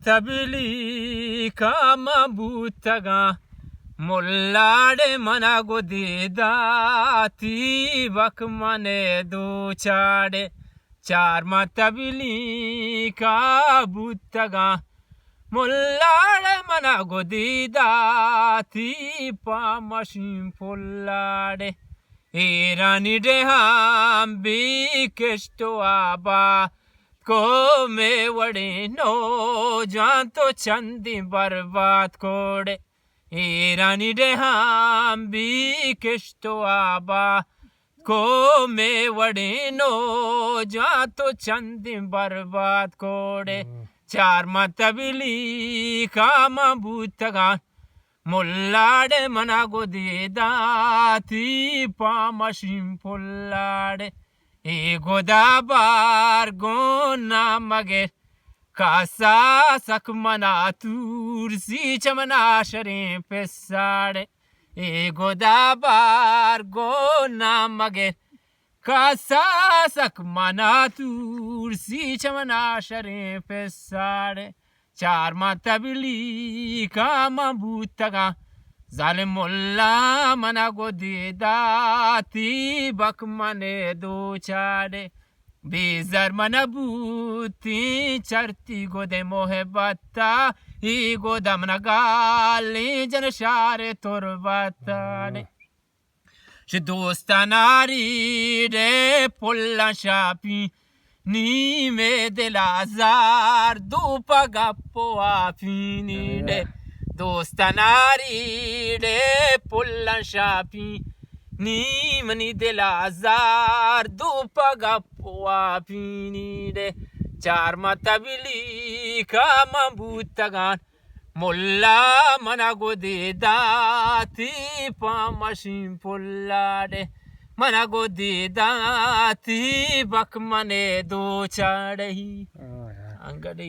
tabilii kama butaga mullaade mana godidati bakmane duchade charma tabilii ka butaga mullaade mana godidati pamashin pullade irani de ham bikesto aba को में वड़े no जान तो चंदी बर्बाद कोड़े ईरानी day हम भी किश्तो आबा को में वड़े नो जान तो चंदी बर्बाद कोड़े चार मतबिली काम बूतगान मुल्लाडे मना गोदी दाती पामशिम पुल्लाडे गोदाबार गोना मगे कासा सकमना तुरसी चमना शरे पेसाड़े गोदाबार गोना मगे कासा सकमना तुरसी चमना शरे पेसाड़े चार मतबिली काम बूतगा Zalimullah mana godidati bakmane duchade bizar mana buti charti gode mohebbata I godamna gali jan share turbatane she dostanari de pulla shapi ni me delazar du pagappo afini de दोस्तानारी डे पुल्ला शापी नी मनी दिल आजार दुपगा पुआ पीनी डे चार मतबिली का मबूतगान मुल्ला मना गोदे दाती पामशिम पुल्ला डे मना गोदे दाती बक मने दो चाड़ही अंगड़े